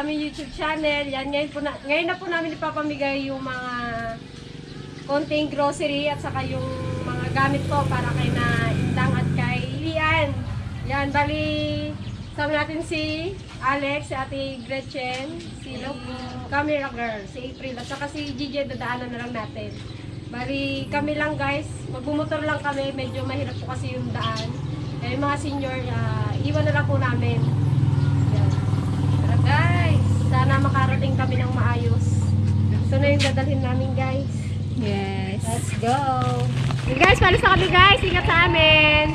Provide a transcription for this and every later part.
sa aming YouTube channel. Yan, ngayon na po namin ipapamigay yung mga konting grocery at saka yung mga gamit po para kay na Indang at kay Lian. Yan, bali sama natin si Alex, si Ate Gretchen, si Camera Girl, si April at saka si Gigi, dadaanan na lang natin. Bali kami lang guys, magbumotor lang kami, medyo mahirap po kasi yung daan. Kaya yung mga senior, iwan na lang po namin. Yan. Tara guys, sana makarating kami ng maayos. Ito na yung dadalhin namin guys. Yes. Let's go! Okay, guys, palis na kami guys, ingat sa amin!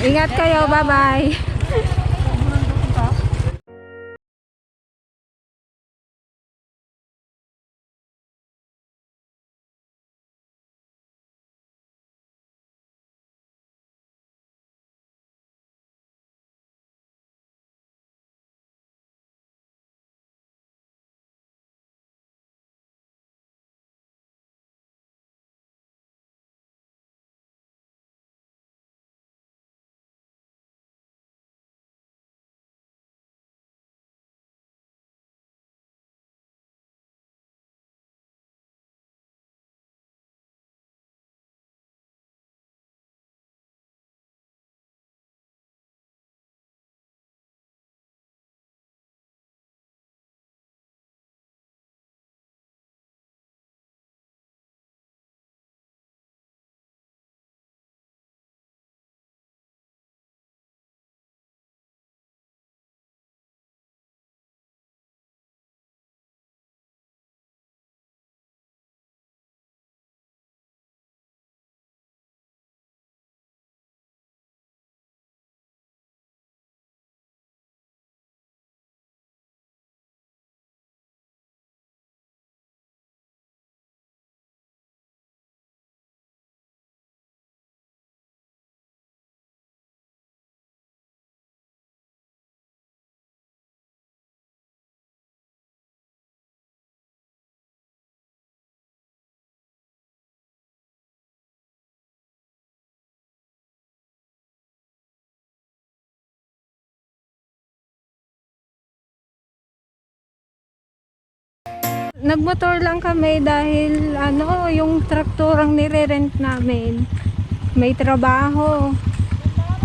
Ingat kayo, bye-bye. Nagmotor lang kami dahil yung traktorang nire-rent namin may trabaho,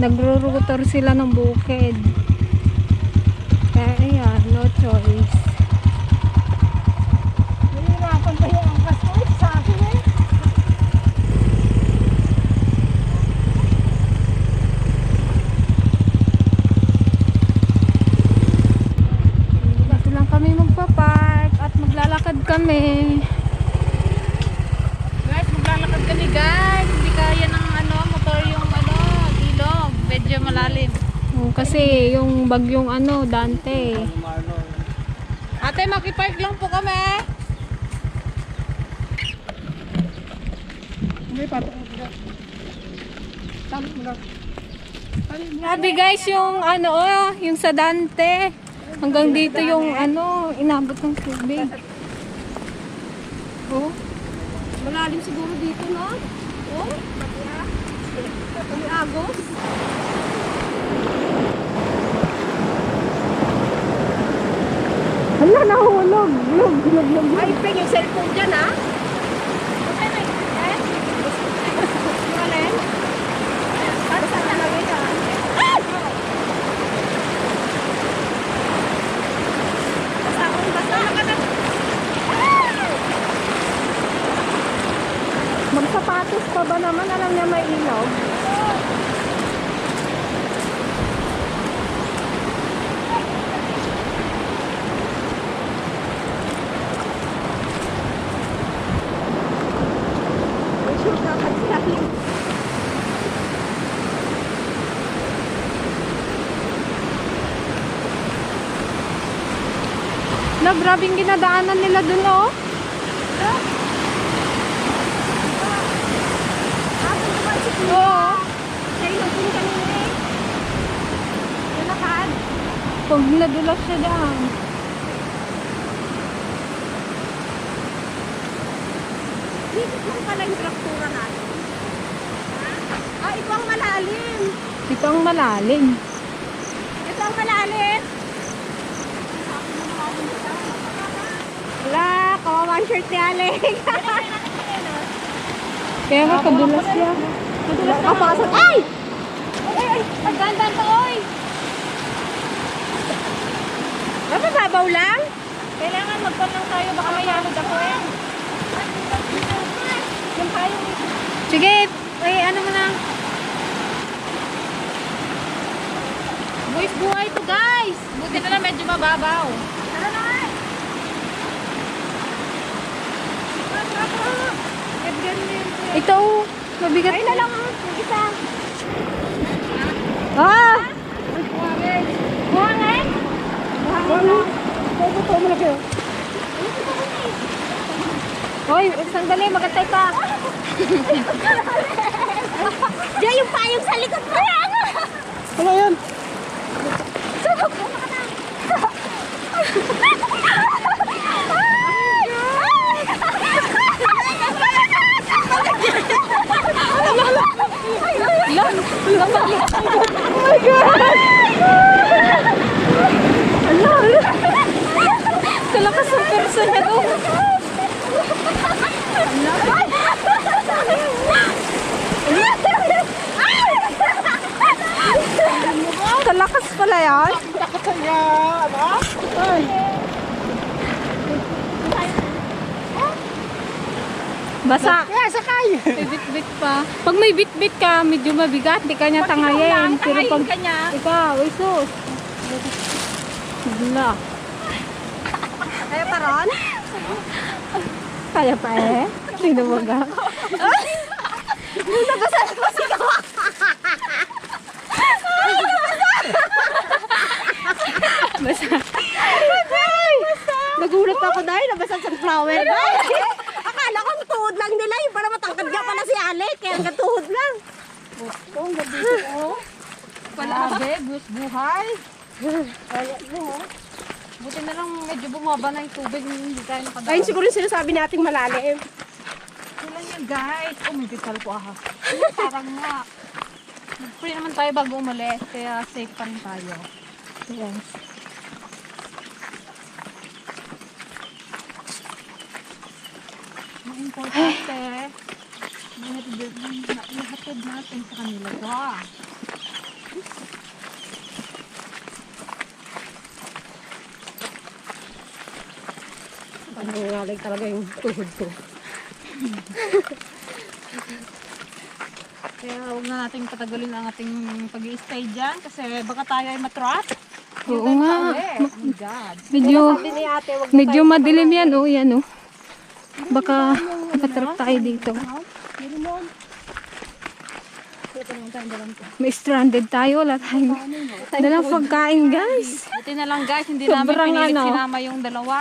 nagro-rotor sila ng bukid, kaya ayan, no choice. Nahihirapan pa yung angkas ko sa akin eh. Dito lang kami magpa-park at maglalakad kami. Guys, maglalakad kami guys. Hindi kaya ng motor yung ilog. Medyo malalim. Kasi yung bagyong Dante. Ate, makipark lang po kami. Grabe guys, yung yung sa Dante. Hanggang dito yung inabot ng tubig. Oh, Malalim siguro dito, no? Oh, pati agos. hala, nahulog. Log. Ay, peng yung cellphone dyan, ha? Para saan talaga yan? Basta akong basta. Magsapatos pa ba naman? Alam niya may ilaw. Na, grabing ginadaanan nila dun, oh. Oo. Sa'yo lang po kanina eh. Nalakad. Pag nadulas siya daan. Dito lang pala yung traktura natin. Ito ang malalim. Ito ang malalim. Ito ang malalim. Wala, kawawa ang shirt ni Alec. Kaya nga, kadulas siya. Madulas ka pasok. Ay! Pagdandan to, oy! Mababaw lang? Kailangan magpon lang tayo, baka may yamod ako eh. Yung payong Sige, ay ano mo na. Boys, buhay to guys! Buti na lang medyo mababaw. Tara na nga. Ito, mabigat. Ay na lang ang isa. Ah! Buhangin. Buhangin? Buhangin. Bubuto mo na kayo. Hoy, sandali, magantay ka. Diyan yung payong sa likod mo. Ano yan? Sa lakas ng person na to. Sa lakas pala yan. Takot niya, ano? Ay. Basa. Kaya sakay. May bit-bit pa. Pag may bit-bit ka, medyo mabigat. Di ka niya tangayin. Pero pag kanya. ikaw, ay sus. Bigla. Kaya pa ron? Kaya pa eh. Sino mo ka? Basa. Nagulat ako dahil nabasa sa flower. Akala ko ang tuhod lang nila. Yung para matangkad ka pala si Alec. Kaya ang tuhod lang. Palabe, buhay. Buti na lang medyo bumaba na yung tubig, hindi tayo nakadaw. Ayun siguro yung sinasabi nating malalim. Kailan yan guys? Oh, may pital po aha. Parang nga. Free naman tayo bago umalis, kaya safe pa rin tayo. Yes. Ang importante, ihatid natin sa kanila to. Ano nga lang talaga yung tuhod ko. Kaya huwag na nating patagalin ang ating pag-i-stay dyan kasi baka tayo ay matrap. Oo nga. Oh my God. Medyo, Sabi ni ate, wag medyo madilim yan. Oh, yan oh. Baka makatrap tayo dito. May stranded tayo. Wala tayong dalang pagkain, guys. Buti na lang guys, hindi Sobrang namin pinilit ano. sinama yung dalawa.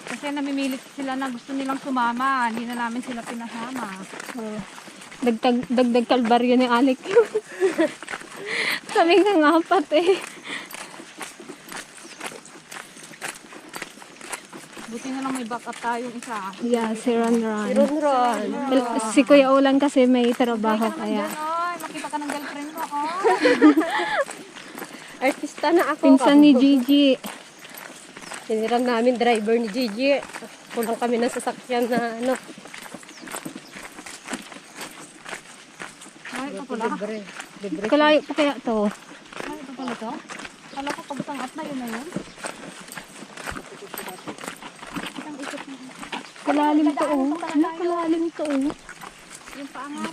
Kasi namimilit sila na gusto nilang sumama. Hindi na namin sila pinasama. Dagdag kalbaryo ni Alec. Kami nga apat eh. Buti na lang may backup tayong isa. Yeah, si Ron. Ron. Si Kuya Ulan kasi may trabaho kaya. Ay, makita ka ng girlfriend mo ako. Artista na ako. Pinsan ni Gigi. Sinirang namin driver ni Gigi. Kulang kami ng sasakyan na ano. Ay, ito pala. Libre. Libre. Kalayo pa kaya to? Ay, ito pala to. Kala ko pagtang at na yun na yun. Kalalim to oh. Ano kalalim to oh. Yung paangat.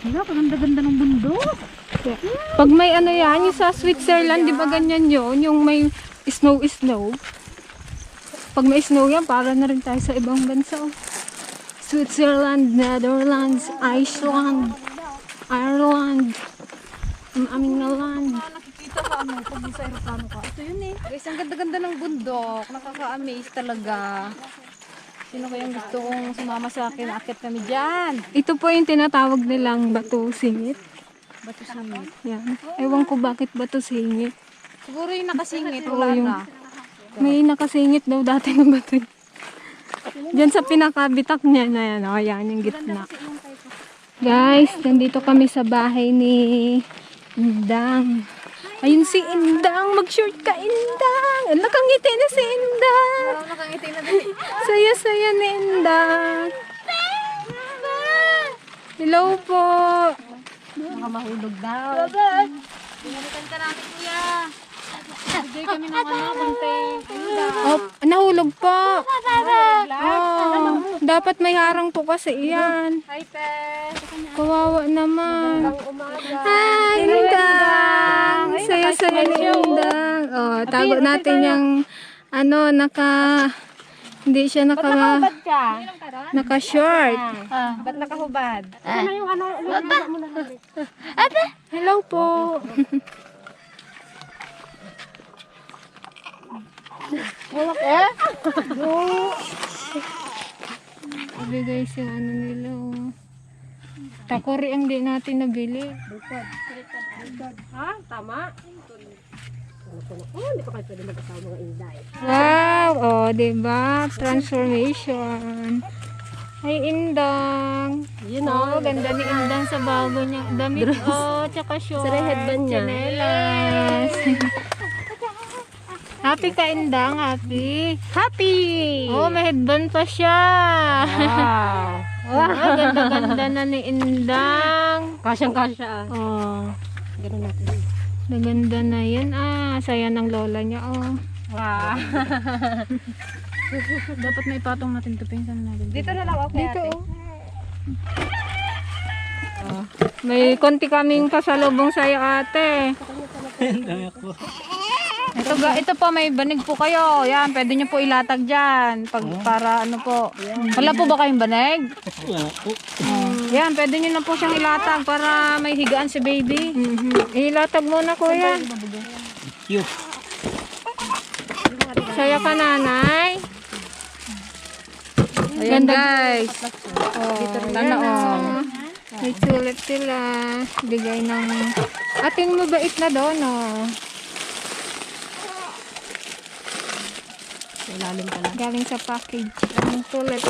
Wala, paganda-ganda ng bundok. Pag may ano yan, yung sa Switzerland, di ba ganyan yun? Yung may snow. Pag may snow yan, para na rin tayo sa ibang bansa. Oh. Switzerland, Netherlands, Iceland, Ireland, ang aming na land. Nakikita ka ano, pag sa aeroplano ka. Ito yun eh. Guys, ang ganda-ganda ng bundok. Nakaka-amaze talaga. Sino kayang gusto kong sumama sa akin? Akit kami dyan. Ito po yung tinatawag nilang bato singit. Bato singit. Yan. Ewan ko bakit bato singit. Siguro yung nakasingit, Oo, wala yung- na. May nakasingit daw dati ng bato. Diyan sa pinakabitak niya na yan. O, yan yung gitna. Guys, nandito kami sa bahay ni Indang. Ayun si Indang. Mag-short ka, Indang. Nakangiti na si Indang. Nakangiti na din. Saya-saya ni Indang. Hello po. Baka mahulog daw. Pinalitan ka natin, kuya. Bigay kami ng konti. Oh, nahulog po. Oh, dapat may harang po kasi yan. Hi, Pe. Kawawa naman. Umaga. Hi, Indang. Saya-saya ni Indang. Oh, tago natin yung hindi siya Nakahubad ka. naka-short. Ba't nakahubad? Ano yung mo na lang. Hello po. Sabi guys yung nila oh. Takori ang di natin nabili. Ha? Tama? Hindi pa kayo pwede mag-asawa mga Inday. Wow! Oh, diba? Transformation. Hi, Indang. Yun Oh, ganda ni Indang sa bago niya. Damit, oh, tsaka short. Sira headband niya. Tsinelas. Happy ka, Indang. Happy. Happy! Oh, may headband pa siya. Wow! Oh, ganda-ganda na ni Indang. Kasyang-kasya. Oh, Ganun natin. ganda na yan. Ah, saya ng lola niya. Oh. Wow! Dapat may patong natin ito. Pinsan natin. Dito na lang ako Dito, ate. oh. May konti kaming pasalubong sa'yo, ate. Ito po, may banig po kayo. Yan, pwede nyo po ilatag dyan. Para ano po. Wala po ba kayong banig? Yan, pwede nyo na po siyang ilatag para may higaan si baby. Ilatag muna, kuya. Saya ka, nanay. Ayan guys. Oh, Sana all. May sulit sila. Bigay ng ating mabait na dono. Ilalim pala. Galing sa package. Ang sulit.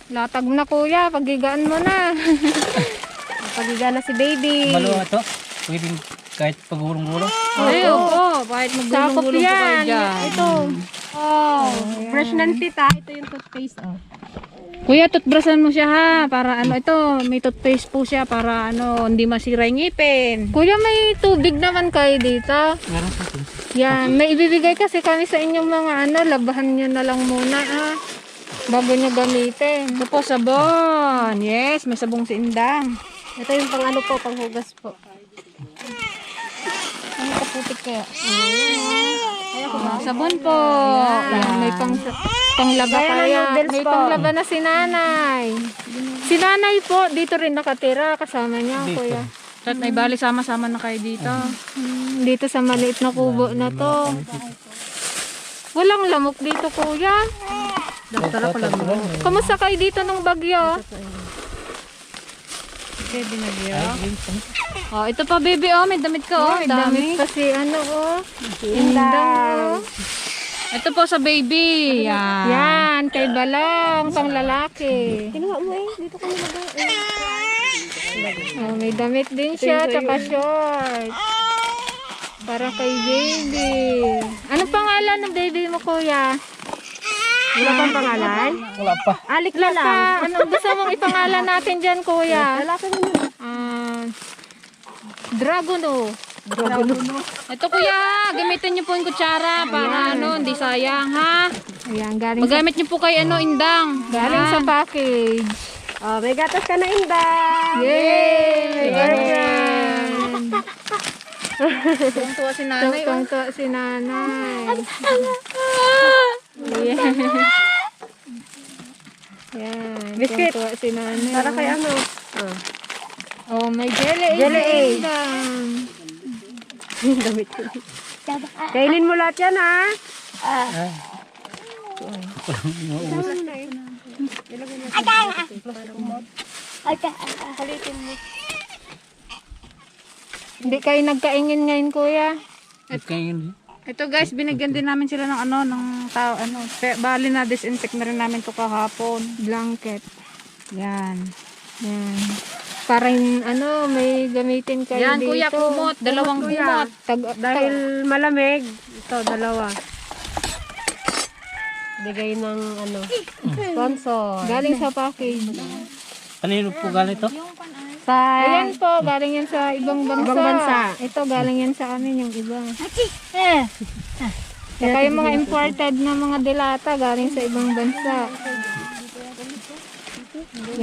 Latag na, kuya. Pagigaan mo na. Pagiga na si baby. Maluwa to. Pwedeng kahit pagulong-gulong. Ay, opo. Kahit Sakop maggulong-gulong po kayo yan. dyan. Ito. Oh, brush ng tita. Ito yung toothpaste. Oh. Kuya, toothbrushan mo siya ha. Para ano, ito, may toothpaste po siya para ano, hindi masira yung ngipin. Kuya, may tubig naman kayo dito. Meron sa atin. Yan, may ibibigay kasi kami sa inyong mga labahan nyo na lang muna ha. Bago nyo gamitin. Ito po, sabon. Yes, may sabong si Indang. Ito yung pang ano po, panghugas po. Ano kaputik kaya? Sabon po. Yan, may panglaba Gaya ng kaya. noodles May po. panglaba na si nanay. Si nanay po, dito rin nakatira. Kasama niya, kuya. At may bali sama-sama na kayo dito. Dito sa maliit na kubo na to. Walang lamok dito, kuya. Doktor ako lang mo. Kamusta kayo dito ng bagyo? Pwede na diyo. Oh, ito pa baby, oh, may damit ka, oh, may Damit dami. kasi oh. Indang, oh. Ito po sa baby. Yan. Yan, kay Balong, pang lalaki. Kinuha mo eh. Dito ko nilagay. Oh, may damit din siya, tsaka short. Para kay baby. Anong pangalan ng baby mo, kuya? Wala pang pangalan? Wala pa. Alik na lang. Anong gusto mong ipangalan natin dyan, kuya? Lalaki na yun. Dragono. Ito kuya, gamitin niyo po yung kutsara para ano, hindi sayang ha. Ayan, galing sa, Magamit niyo po kay ano, Indang. galing sa package. Oh, may gatas ka na, Inday. Yay! May girlfriend. Tuwa si nanay. Tuwang-tuwa si nanay. Yeah. Yan. Biscuit. Tuwang-tuwa si nanay. Para kay ano? Oh, may jelly. Jelly aid. Damit. Kainin mo lahat yan, ha? Hindi kayo nagkaingin ngayon, kuya. At kayo yun. Ito guys, binigyan din namin sila ng ano, ng tao, ano, bali na disinfect na rin namin to kahapon. Blanket. Yan. Yan. Para ano, may gamitin kayo Yan, dito. kuya, kumot. Dalawang kumot. Dahil malamig, ito, dalawa. Bigay ng ano, sponsor. Galing sa package. Kanino po galing ito? Sa Ayan po, galing yan sa ibang bansa. Ibang bansa. Ito, galing yan sa amin yung iba. Saka yung mga imported na mga delata, galing sa ibang bansa.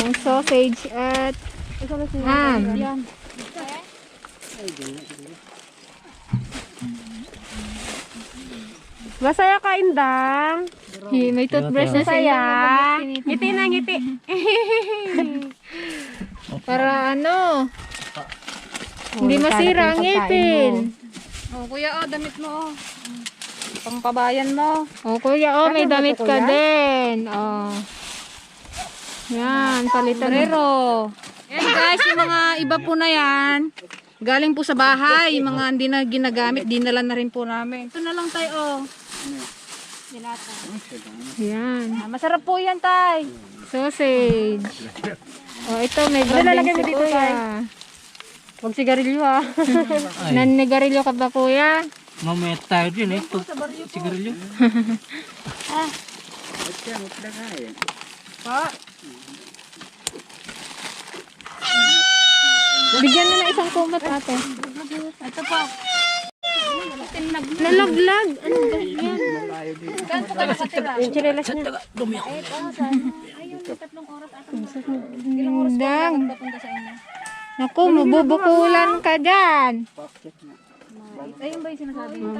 Yung sausage at ham. Masaya ka, Indang. May toothbrush na Masaya. sila. Ngiti na, ngiti. Para ano, hindi masira ang ngipin. Oh, kuya, oh, damit mo, oh. Pangpabayan mo. O kuya, may damit ka din. O. Yan, palitan mo. Pero, yan guys, yung mga iba po na yan, galing po sa bahay, yung mga hindi na ginagamit, dinala na rin po namin. Ito na lang tayo, oh. Yan. Masarap po yan, tay. Sausage. O, ito may lalagay banding mo si dito, kuya. Huwag sigarilyo ha. Nanigarilyo ka ba kuya? Mamaya tayo din eh. Pag sigarilyo. Bigyan na ng isang kumot ate. Ito po. Nalaglag. Ano ba yan? Yung chinelas niya. Hindang. Naku, mabubukulan ka dyan. Ayun ba yung sinasabi mo?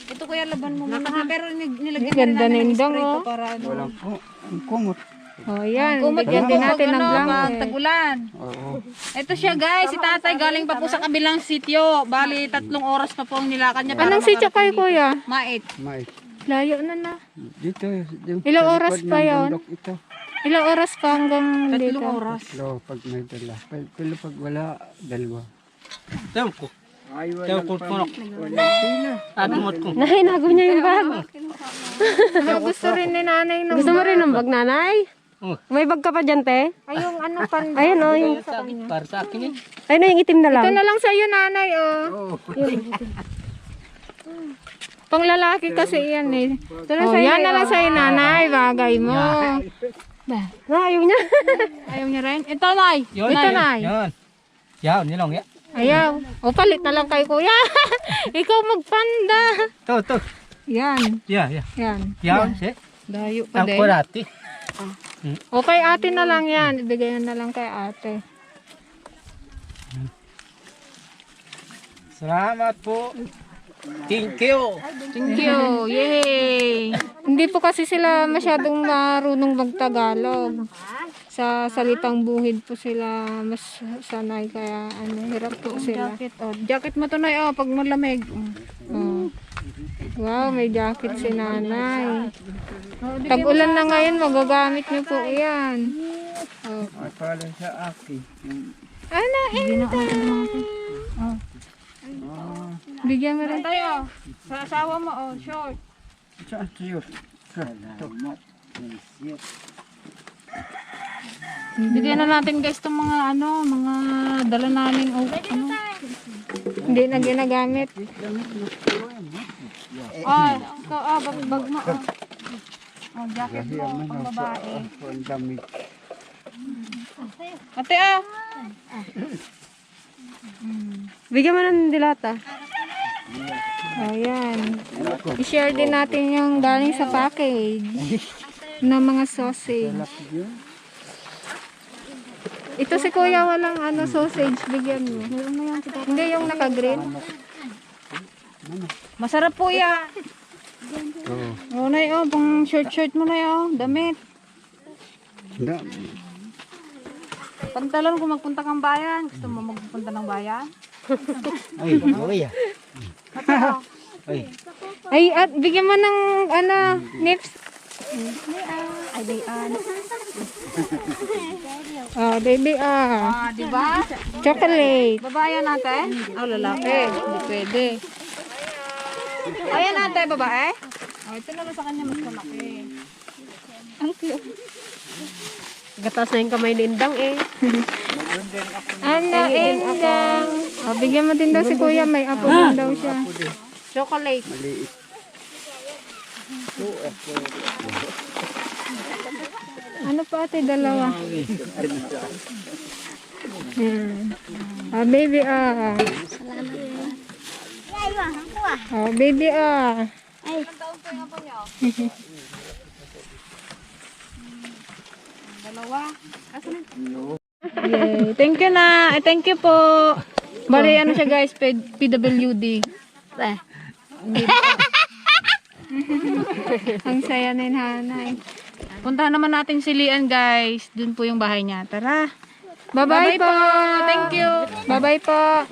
Ito kuya, laban mo muna. Pero nilagyan Ganda na rin namin ng nindang, spray oh. ko para ano. O yan, Kumot bigyan din natin ng pag blanket. tag-ulan. Ito siya guys, si tatay galing pa po sa kabilang sityo. Bali, 3 oras pa po ang nilakad niya. para Anong sityo kayo kuya? Mait. Layo na. Dito, yung Ilang oras likod pa ng yun? bundok ito. Ilang oras pa hanggang 3 dito? oras. Pag may dala. Pero pag wala, dalawa. Tayo ko. Ay, Tayo ko po. Wala pila. Agumot ko. Nahinago niya yung bag. Gusto rin ni nanay ng Gusto mo rin ng bag, nanay? Oh. May bag ka pa dyan, te? Ay, yung ano panda. Ayun o, yung... Para sa akin eh. Ayun o, yung itim na lang. Ito na lang sa'yo nanay, oh. Pang lalaki kasi yan eh. Oh, yan na lang sa'yo nanay, bagay mo. Ayaw niya. Ayaw niya rin. Ito, Nay. Yun, Ito, Nay. Yun. Yan, yun lang. Yan. Ayaw. O, palit na lang kay kuya. Ikaw magpanda. To. Yan. Yan. Yan. Si. Dayo pa Ang din. kurati. O, kay ate na lang yan. Ibigay na lang kay ate. Salamat po. Thank you. Thank you. Yay. Hindi po kasi sila masyadong marunong magtagalog. Sa salitang buhid po sila mas sanay kaya hirap po sila. Jacket, oh. Jacket mo to, Nay, oh, pag malamig. Oh. Wow, may jacket si nanay. Tag-ulan na ngayon, magagamit niyo po yan. Oh. Ay, para sa akin. Ano, bigyan mo rin. Tayo. Sa asawa mo, oh, short. Saan sa'yo? Salamat. Bigyan na natin guys itong mga ano, mga dala namin, oh, ano. Hindi na ginagamit. Bag mo, oh. Oh, jacket mo, pang babae. Ang damit. Ate, ah. Bigyan mo ng dilata. Ayan. I-share din natin yung galing sa package ng mga sausage. Ito si kuya walang sausage. Bigyan mo. Hindi yung naka-green. Masarap po yan. Oh, Nay, oh, pang short mo na oh, damit. Pantalon kung magpunta kang bayan. Gusto mo magpunta ng bayan? Ay, kuya. Ay, at bigyan mo ng nips. Ay, bayan. Oh, baby, Di ba? chocolate. Babayan natin? Oh, lalaki. Hindi pwede. Ayan ate, babae. Oh, ito naman sa kanya mas malaki. Ang cute. Gatas na yung kamay ni Indang eh. Ano, Indang? Oh, bigyan mo din daw si kuya. May apo din daw siya. Chocolate. Maliit. Ano pa ate? Dalawa. Yan. Ah, baby ah. Oh, baby ah. Yay. Thank you na. Thank you po. Bali, ano siya guys, PWD. Hindi po. Ang saya ni nanay. Puntahan naman natin si Lian guys. Doon po yung bahay niya. Tara. Bye-bye po. Thank you. Bye-bye po.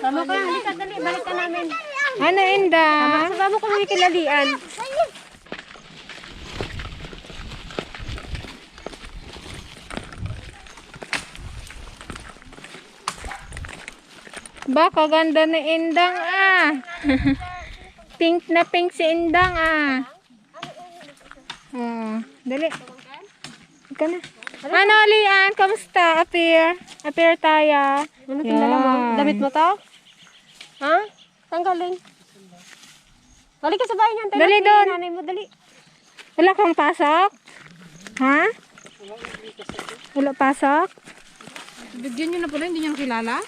Tama ka, halika dali, balik ka namin. Ano, Indang? Sababo ko may kilalian. Baka ganda ni Indang ah. Pink na pink si Indang ah. Oh, dali. Ika na. Ano, Lian? Kamusta? Appear? Appear tayo. Ano tinala mo? Yan. Damit mo to? Ha? Saan galing? Balik ka sa bahay niyan. Dali doon. Nanay mo, dali. Wala kang pasok? Ha? Wala pasok? Bigyan niyo na pala, hindi niyo kilala.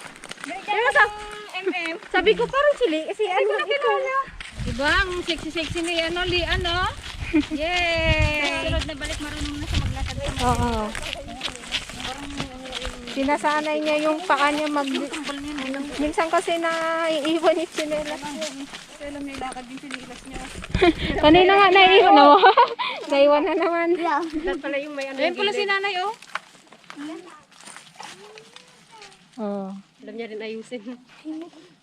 Pero sa sabi ko parang chili. Kasi ano na kilala. Diba? Ang sexy-sexy ni ano, Lian, no? Yay! Sunod na balik, marunong na siya maglatag. Oo. Sinasanay niya yung paa niya mag... Minsan kasi naiiwan yung tsinelas niya. Alam niya, lakad din sinilas niya. Kanina nga naiiwan. No? Naiwan na naman. Dahil pala yung may ano. Ayun pala si nanay, oh. Oh. Alam niya rin ayusin.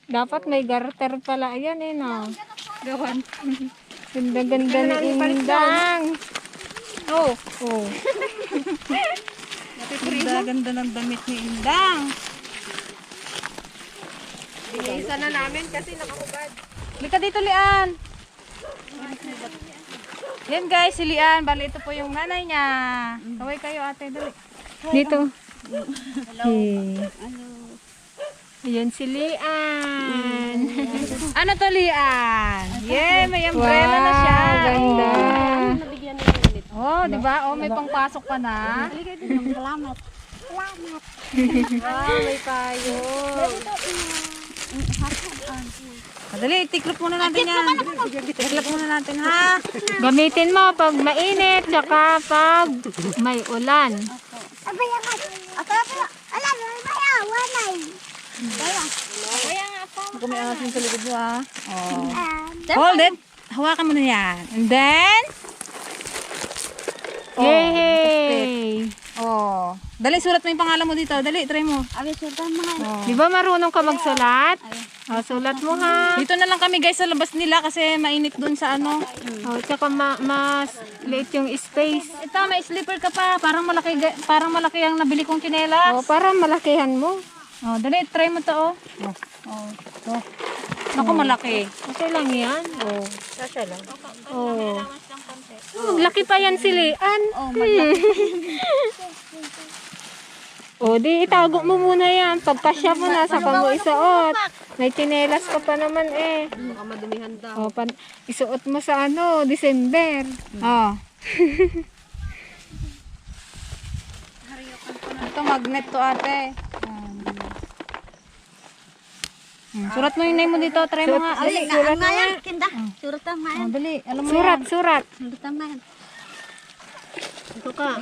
Dapat may garter pala. Ayan eh, no? Gawan. Ganda-ganda ni Indang. Oh. Oh. Ganda ng damit ni Indang. Iniisa na namin kasi nakakubad. Halika dito, Lian. Yan guys, si Lian. Bali, ito po yung nanay niya. Kaway kayo, ate. Dali. Dito. Hey. Ayan si Lian. Ano to, Lian? Yeah, may umbrella na siya. Ganda. Nabigyan na yung ulit. Oh, di ba? Oh, may pangpasok pa na. Salamat. Ah, may payo. Dali, tiklop muna natin yan. Tiklop muna natin, ha? Gamitin mo pag mainit, tsaka pag may ulan. Ako may asin sa likod mo, ha? Oh. Hold it. Hawakan mo na yan. And then, Yay! oh. Dali, sulat mo yung pangalan mo dito. Dali, try mo. Oh. Di ba marunong ka magsulat? Oh, sulat mo ha. Dito na lang kami guys sa labas nila kasi mainit dun sa ano. Oh, tsaka mas liit yung space. Ito, may slipper ka pa. Parang malaki ang nabili kong tsinelas. Oh, para malakihan mo. Oh, dali, try mo to, oh. Oh, to. Naku, malaki. Okay lang yan. Oh. Sasya lang. Oh. Laki pa yan si Lian. Oh, di itago mo muna yan. Pagkasya mo na, saka mo isuot. May tsinelas ka pa naman eh. Baka madumihan daw. Oh, isuot mo sa ano, December. Oh. Ito, magnet to, ate. Surat mo yung name mo dito. Try mo nga. Dali, Surat mo nga. oh, dali. Alam mo Surat, yan. surat. Ito ka.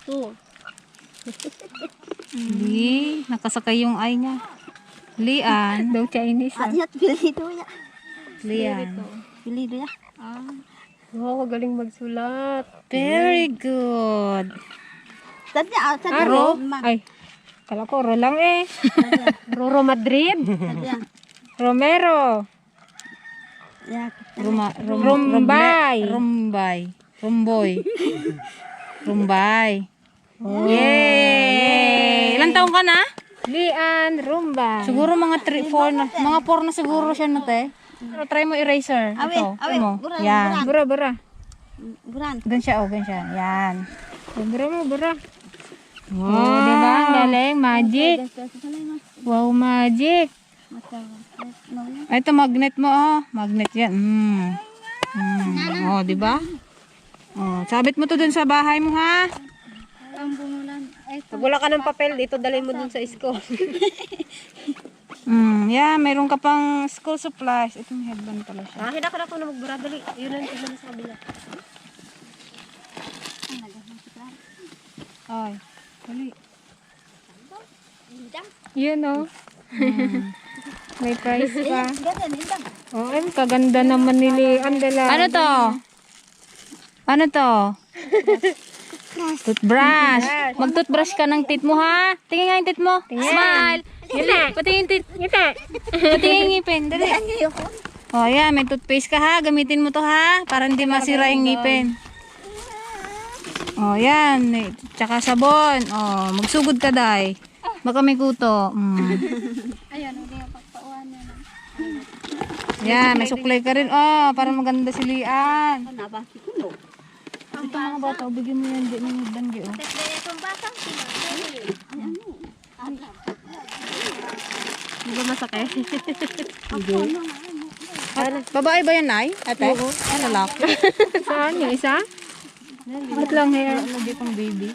Ito. Hindi. Nakasakay yung eye niya. Lian. Daw Chinese ah. Lian. Wow, galing magsulat. Very good. Ah, Ro? Ay, kala ko Ro lang eh. Roro Madrid. Romero. Rumbay. Rumbay. Rumboy. Rumbay. Yay! Ilan taong ka na? Lian Rumba. Siguro mga 3, 4 na. Mga 4 na siguro siya na te. Pero try mo eraser. Ito. Ito mo. Yan. Bura, bura. Gan siya, oh. Gan siya. Yan. Bura mo, bura. Oh, di ba? Ang galing. Magic. Wow, magic. Ay, ito magnet mo, oh. Magnet yan. Oh, di ba? Oh, sabit mo to dun sa bahay mo, ha? Pag wala ka ng papel, dito dalhin mo dun sa school. Yeah, mayroon ka pang school supplies. Ito may headband pala siya. Hinak ko na magbura. Dali. Yun ang tignan sa kabila. Ay, dali. Yun, oh. May price pa. Oh, ay, kaganda naman ni Lian. Ano to? Ano to? Toothbrush. Mag-toothbrush ka ng teeth mo, ha? Tingin nga yung teeth mo. Smile. Pati yung teeth. Pati yung ngipin. Dali. Oh, yan. May toothpaste ka, ha? Gamitin mo to, ha? Para hindi masira yung ngipin. Oh, yan. Tsaka sabon. Oh, magsugod ka, day. Baka may kuto. Yan, may suklay ka rin. Oh, para maganda si Lian. Ito mga bata, bigyan mo yan. Diyan yung dangi, oh. Hindi ba masakit? Babae ba yan, Nay? Ate? Oo. Ay, lalaki. Saan? Yung isa? Ba't lang hair? Ano di pang baby?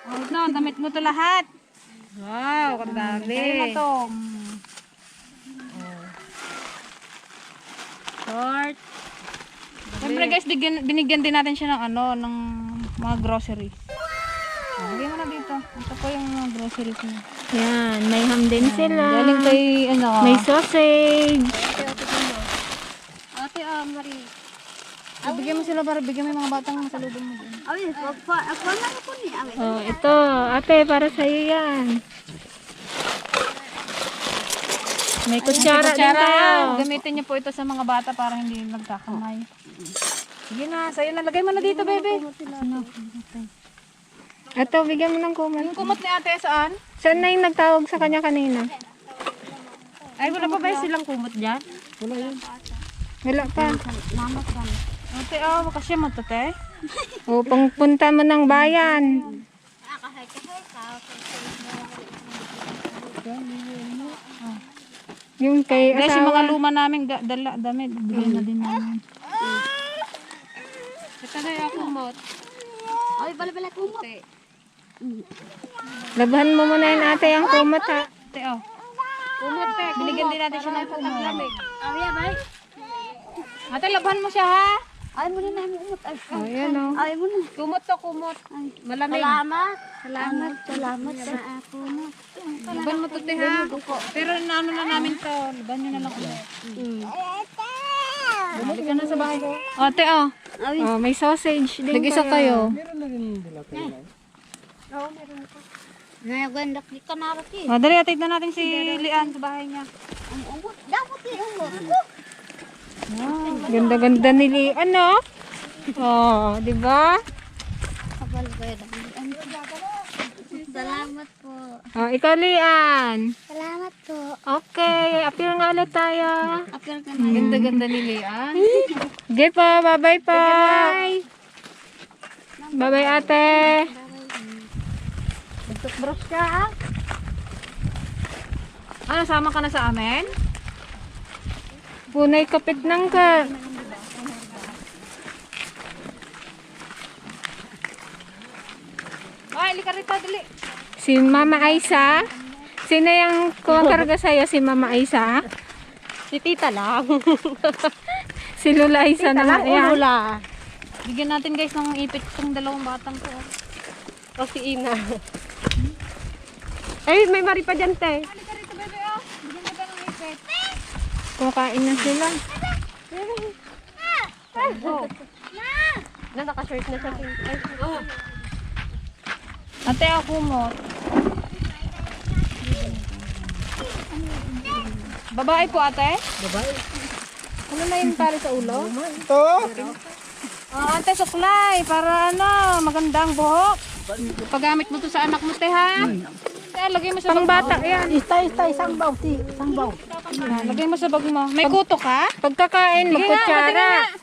Oh, ito, damit mo to lahat. Wow, kadami. Dali mo to. Short. Siyempre guys, binigyan din natin siya ng ano, ng mga groceries. Bigyan mo na dito. Ito po yung mga groceries niya. Yan, may ham din sila. Galing kay, ano, May sausage. Ate, Marie. bigyan mo sila para bigyan mo yung mga batang masalubong mo dyan. Oh, ito. Ate, para sa'yo yan. May kutsara din tayo. Gamitin niyo po ito sa mga bata para hindi nagkakamay. Sige na, sa'yo na. Lagay mo na dito, bebe. Ito, bigyan mo ng kumot. Yung kumot ni ate, saan? Saan na yung nagtawag sa kanya kanina? Ay, wala pa ba silang kumot dyan? Wala pa. Ate, makasya mo to, te. O, pangpunta mo ng bayan. Yung kay Guys, yung mga asawa. luma namin damit, bigyan na din namin. Ito na yung kumot. Labahan mo muna yun ate yung kumot ha. Ate, kumot, te. Binigyan din natin siya ng kumot. Ate, labhan mo siya, ha? O, yan o. Kumot to, kumot. Malamig. Salamat. Laban mo to, te, ha? Pero naano na namin to. Laban nyo na lang ulit. Bumalik ka na sa bahay. Ate, Oh, may sausage din nag-isa kayo. Dali, atid na natin si Lian sa bahay niya. Ganda-ganda ni Lian, no? Oh, di ba? Salamat po. Oh, ikaw Lian. Salamat po. Okay, appear nga ulit tayo. Appear ka na. Ganda-ganda ni Lian. Okay po, bye-bye po. Bye-bye ate. Brush ka, ha? Ano, sama ka na sa amin? Punay kapit nang ka. Ay, lika rito, dali. Si Mama Aisa. Sino yung kumakarga sa'yo? Si Mama Aisa? Si tita lang. Si Lula Aisa naman. Ayan. Bigyan natin guys ng ipit itong dalawang batang to. O si Ina. Ay, may mari pa dyan, te. Lika rito, bebe, oh. Bigyan ka ng ipit. Kumakain na sila. Na, naka-shirt na siya. Ay, oh. Ate, ako mo. Babae po, ate? Babae. Ano na yung pare sa ulo? Ito! Ate, suklay. Para ano, magandang buhok. Paggamit mo to sa anak mo, te, ha? Te, lagay mo sa bag mo. Bata yan. Isang baw, isang baw. Ah, lagay mo sa bag mo. May kuto ka? Pagkakain, magkutsara.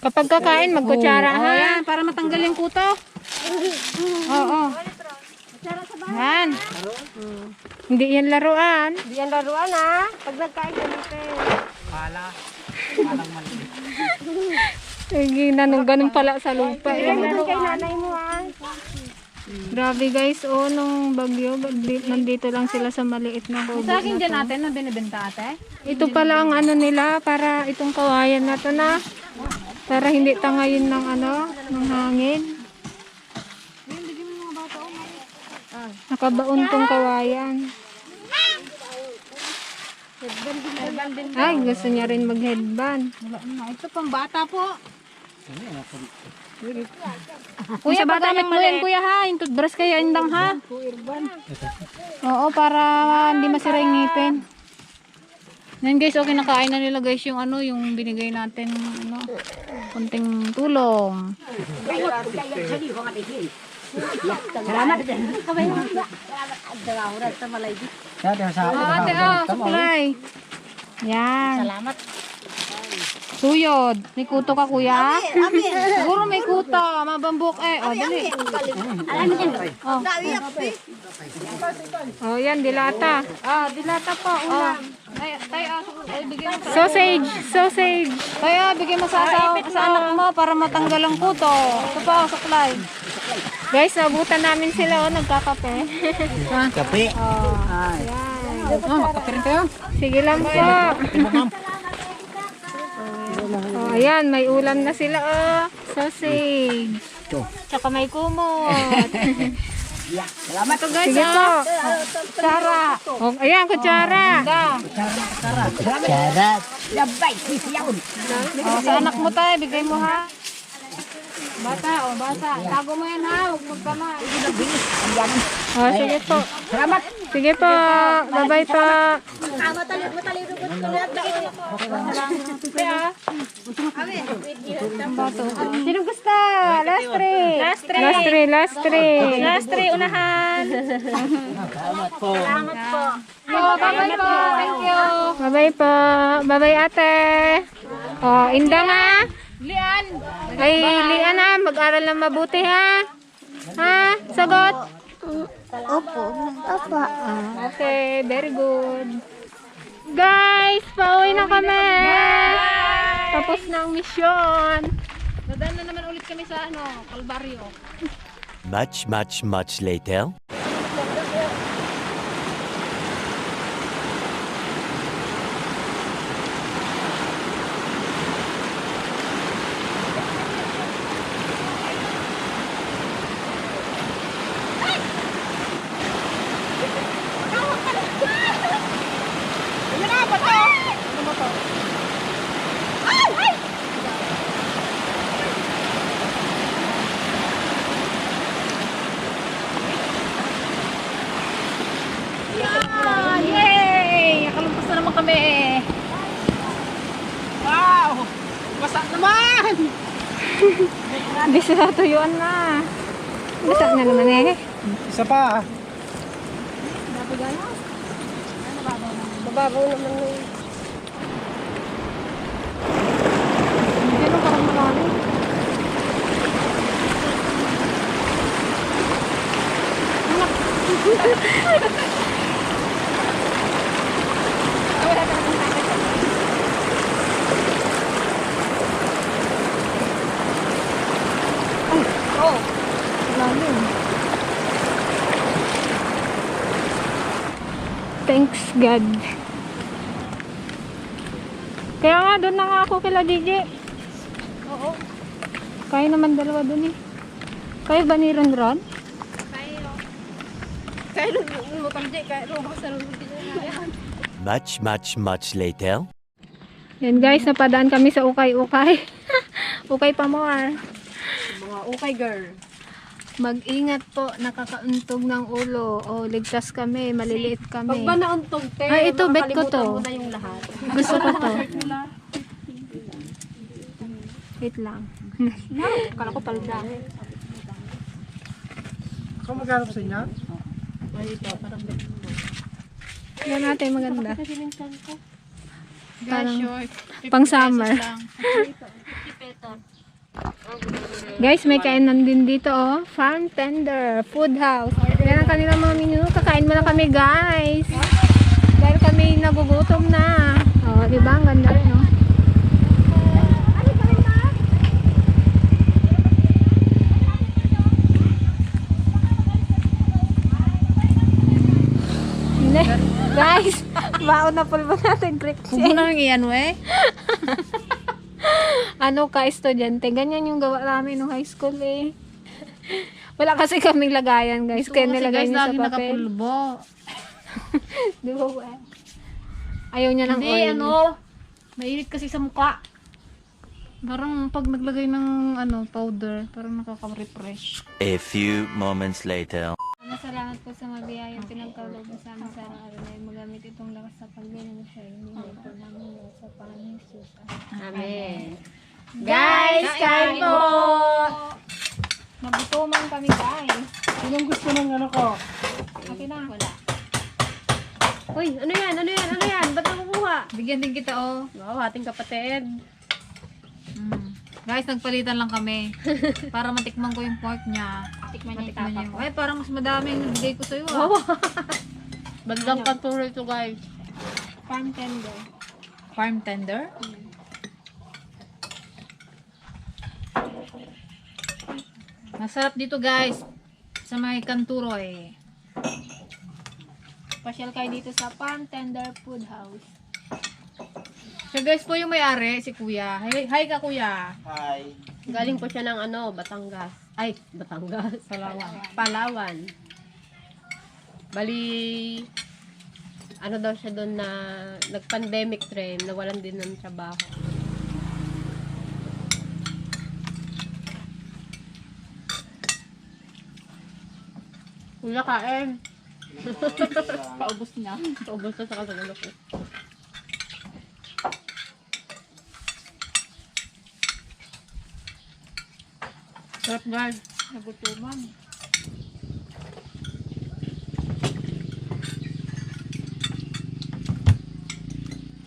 Kapag kakain, magkutsara Oo, ha. yan, para matanggal yung kuto. Oo. Yan. Hindi yan laruan. Hindi yan laruan ha. Pag nagkain ganito eh. Sige na, nung ganun pala sa lupa. Bigay mo doon kay nanay mo ha. Grabe guys, nung bagyo, nandito lang sila sa maliit na kubo Sa akin na dyan to. natin, na binibenta ate. Ito pala ang ano nila, para itong kawayan na to na. Para hindi tangayin ng ano, ng hangin. Nakabaon tong kawayan. Ay, gusto niya rin mag-headband. Wala na. Ito pang bata po. Kuya, Paggamit mo yan, kuya, ha? Yung toothbrush kaya indang, ha? Oo, para hindi masira yung ngipin. Yan guys, okay, nakain na nila guys yung ano, yung binigay natin, ano, konting tulong. Ate, suklay. Yan. Salamat. Suyod. May kuto ka, kuya? Siguro may kuto. Mabambok eh. Dali. Oh, yan, dilata. Dilata po. Ulam. Ay, bigyan mo sa... Sausage. Kaya, bigyan mo sa anak mo para matanggal ang kuto. Ito pa, suklay. Guys, nabutan namin sila, nagkakape. Kape. Makape rin kayo. Sige lang po. Oh, ayan, may ulam na sila, sausage. Tsaka may kumot. Salamat to guys. Sige po. Sara. Oh, ayan, kutsara. Sa anak mo tayo, bigay mo ha. Bata, bata. Tago mo yan ha. Huwag magkamay. Oh, sige po. Sige po. Bye-bye po. Sino gusto? Last three. Last three. Last three, unahan. Bye-bye po. Thank you. Bye-bye po. Bye-bye ate. Oh, Indang ha. Lian. Ay, Lian ha. Mag-aral na mabuti ha. Ha? Sagot? Opo. Okay, very good. Guys, pauwi na kami. Tapos na ang misyon. Nadaan na naman ulit kami sa ano, Kalbaryo. Much later. Yay! Nakalumpos na naman kami. Wow! Basa naman! Bisa sa tuyuan na. Basa na naman eh. Isa pa. Bababaw naman yun. Hindi na parang malalim. Lalim. Thanks God. Kaya nga doon na nga ako kila DJ. Oo. Kaya naman dalawa doon eh. Kayo ba ni Ron Ron? Kaya lumutang di, kaya lumutang sa lumutang Much later. Yan guys, napadaan kami sa ukay-ukay. Ukay pa more. mga ukay girl. Mag-ingat po, nakakauntog ng ulo. O, ligtas kami, maliliit Pag kami. ba nauntog, te, Ay, ito, bet ko to. makakalimutan mo na yung lahat. Gusto ko to. Wait lang. Kala ko palda. Kung magkano pa sa inyo? Yan natin maganda. Guys, Parang short. 50 pang summer. pesos lang. Guys, may kainan din dito, oh. Farm Tender Food House. Yan ang kanilang mga menu. Kakain muna kami, guys. Dahil kami nagugutom na. Oh, di ba? Ang ganda rin, oh. Hindi. Guys, baon na pulbo natin, Greek. Huwag mo nang iyan, we. Ano ka, estudyante? Ganyan yung gawa namin nung high school, eh. Wala kasi kaming lagayan, guys. Kaya nilagay niya sa lagi papel. nakapulbo. Di ba, we? Ayaw niya ng Hindi, oil. mainit kasi sa mukha. Parang pag naglagay ng powder, parang nakaka-refresh. A few moments later. Masalamat po sa mabiyayang pinagkaloob mo sa amin sa araw na yun. Magamit itong lakas sa pagbilang siya. Hindi na ito namin sa Panginoon Jesus. Amen. Guys, kain po! Nagutuman kami, guys. Sinong gusto ng ano ko? Okay na. Wala. Uy, ano yan? Ano yan? Ano yan? Ba't nakukuha? Bigyan din kita, oh. Wow, ating kapatid. Guys, nagpalitan lang kami. Para matikman ko yung pork niya. Tikman niya yung Matikman tapa niya. ko. Ay, parang mas madami yung bigay ko sa'yo, ah. Bandang kanturo ito, guys. Farm Tender. Farm tender? Masarap dito, guys. Sa may Kanturoy. Pasyal kayo dito sa Farm Tender Food House. Siya, guys, po yung may-ari, si Kuya. Hi ka, Kuya. Hi. Galing po siya ng Batangas. Ay, Batangas. Palawan. Bali, ano daw siya doon na nag-pandemic time, nawalan din ng trabaho. Kuya, kain. Paubos niya. Paubos na sa kasagulo ko. Sarap, guys. Nagutuman.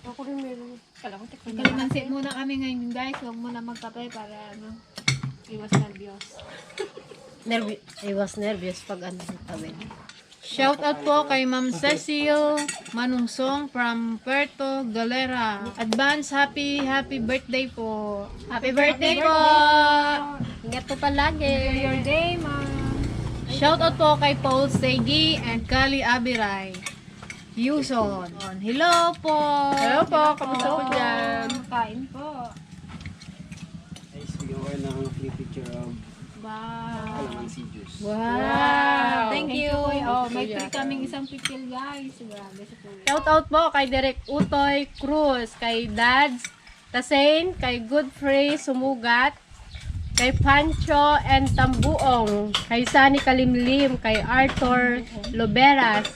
Ako rin meron. Kala ko tikman Kalamansi muna kami ngayon, guys. Huwag muna magkape para iwas nervyos. I was nervous pag tawid. Shout out po kay Ma'am Cecil Manungsong from Puerto Galera. Advance happy birthday po. Happy birthday po! Ingat po palagi. Your day, ma'am. Shout out po kay Paul Segi and Kali Abiray. Yuson. Hello po. Hello po, kamusta po dyan? Kain po. Guys, bigyan ko kayo ng free picture of Wow. calamansi juice. Wow. Thank you. Oh, may free kaming isang pipil, guys. Grabe sa kuya. Shout out po kay Direk Utoy Cruz, kay Dads Tasain, kay Godfrey Sumugat, kay Pancho and Tambuong, kay Sunny Kalimlim, kay Arthur Loberas,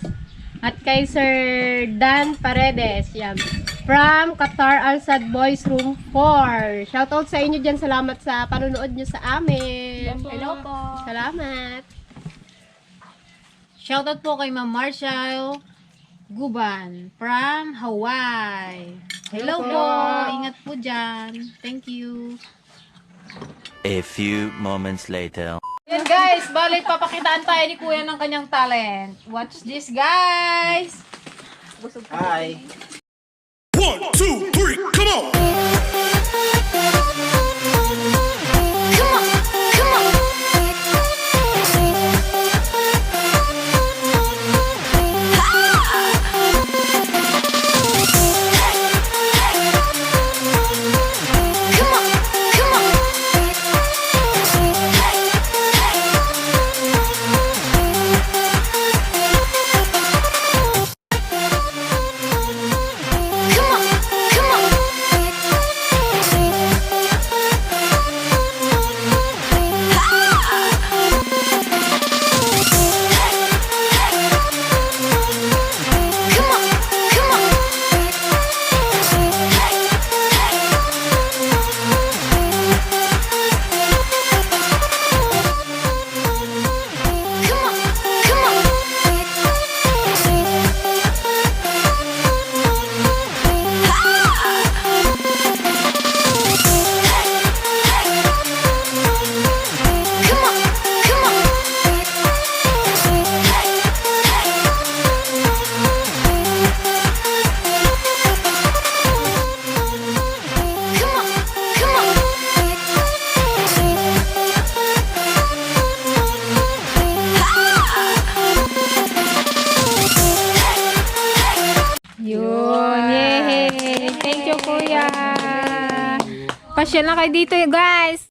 at kay Sir Dan Paredes. Yan. From Qatar Al-Sad Boys Room 4. Shout out sa inyo dyan. Salamat sa panonood nyo sa amin. Hello po. Salamat. Shout out po kay Ma'am Marshall Guban from Hawaii. Hello po. Ingat po dyan. Thank you. A few moments later. Yan guys, balik papakitaan tayo ni Kuya ng kanyang talent. Watch this, guys. Hi. 1, 2, 3, come on! Pasyal na kayo dito guys.